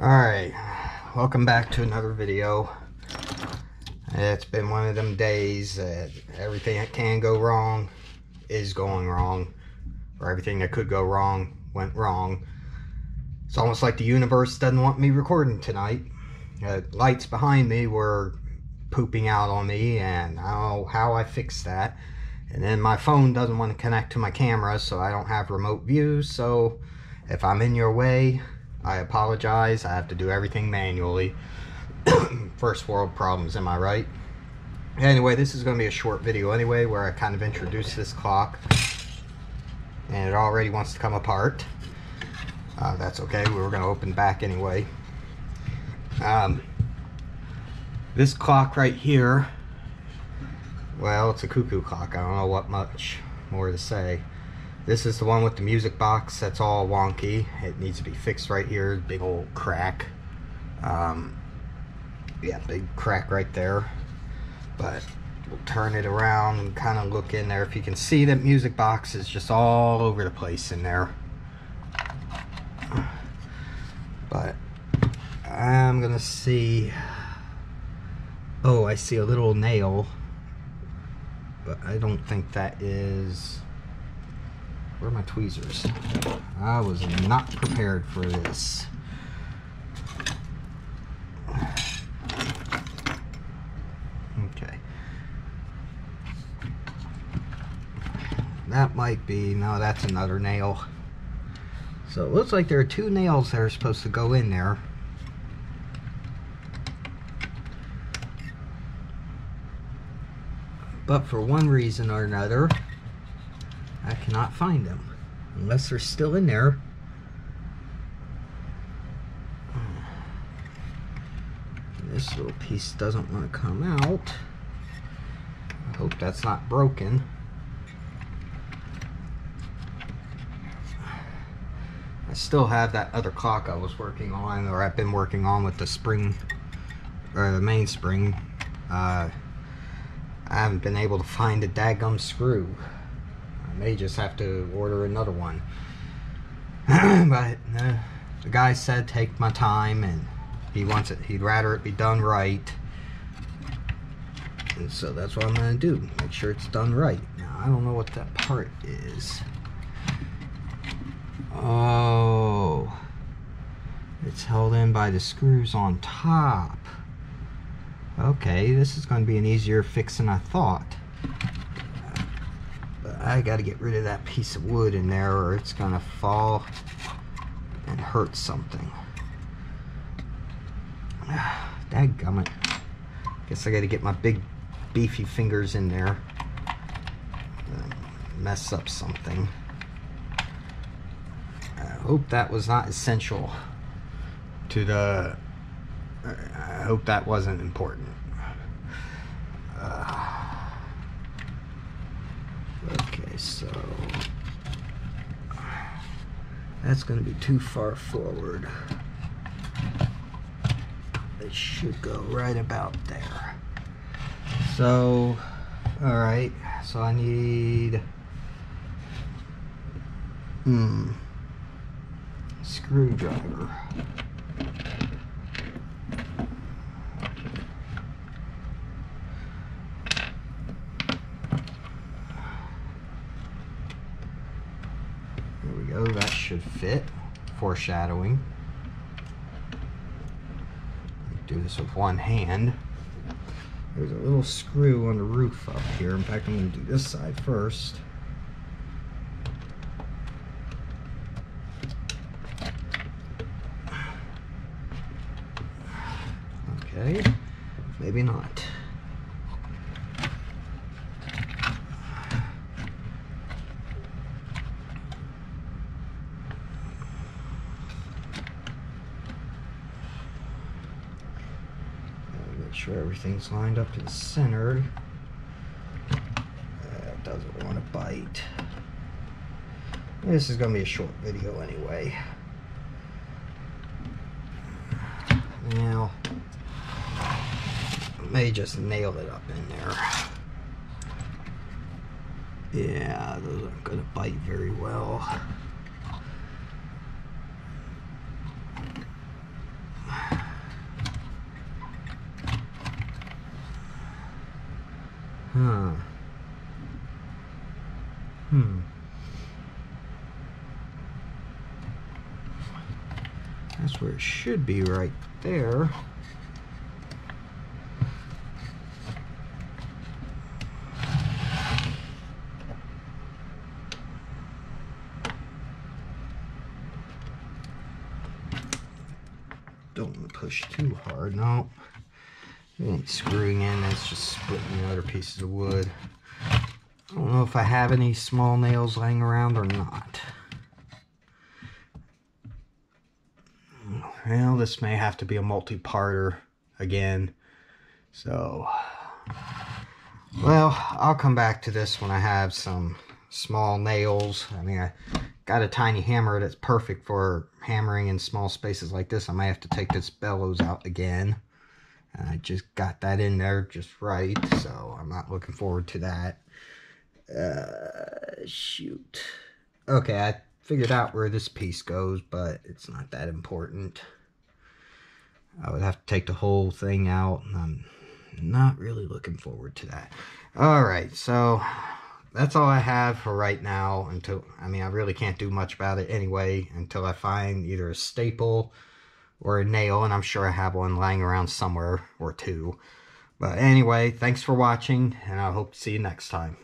Alright, welcome back to another video. It's been one of them days that everything that can go wrong is going wrong, or everything that could go wrong went wrong. It's almost like the universe doesn't want me recording tonight. Lights behind me were pooping out on me, and I don't know how I fixed that. And then my phone doesn't want to connect to my camera, so I don't have remote views. So if I'm in your way, I apologize. I have to do everything manually. First world problems, am I right? Anyway, this is going to be a short video anyway, where I kind of introduce this clock. And it already wants to come apart. That's okay. We were going to open back anyway. This clock right here, well, it's a Cuckoo clock. I don't know what much more to say. This is the one with the music box that's all wonky. It needs to be fixed right here. Big old crack. Yeah, big crack right there. But we'll turn it around and kind of look in there. If you can see, that music box is just all over the place in there. But I'm gonna see. Oh, I see a little nail. But I don't think that is. Where are my tweezers? I was not prepared for this. Okay. That might be, no, that's another nail. So it looks like there are two nails that are supposed to go in there. But for one reason or another, I cannot find them, unless they're still in there. This little piece doesn't want to come out. I hope that's not broken. I still have that other clock I was working on, or I've been working on with the spring, or the mainspring. I haven't been able to find a daggum screw. I may just have to order another one. But the guy said take my time, and he'd rather it be done right. And so that's what I'm gonna do, make sure it's done right. Now I don't know what that part is. Oh, it's held in by the screws on top. Okay, this is going to be an easier fix than I thought. But I got to get rid of that piece of wood in there, or it's going to fall and hurt something. Dadgummit. Guess I got to get my big beefy fingers in there. Mess up something. I hope that was not essential to the... I hope that wasn't important. Okay, so that's going to be too far forward. It should go right about there. So, alright, so I need screwdriver. That should fit. Foreshadowing. Do this with one hand. There's a little screw on the roof up here. In fact, I'm going to do this side first. Okay, maybe not. Sure everything's lined up to the center. That doesn't want to bite. This is going to be a short video anyway. Now, I may just nail it up in there. Yeah, those aren't going to bite very well. Huh. That's where it should be, right there. Don't want to push too hard. No, it ain't screwing in. It's just splitting the other pieces of wood. I don't know if I have any small nails laying around or not. Well, this may have to be a multi-parter again. So, well, I'll come back to this when I have some small nails. I mean, I got a tiny hammer that's perfect for hammering in small spaces like this. I might have to take this bellows out again. And I just got that in there just right, so I'm not looking forward to that. Shoot. Okay, I figured out where this piece goes, but it's not that important. I would have to take the whole thing out, and I'm not really looking forward to that. Alright, so that's all I have for right now until, I mean, I really can't do much about it anyway until I find either a staple or a nail, and I'm sure I have one lying around somewhere or two. But anyway, thanks for watching, and I hope to see you next time.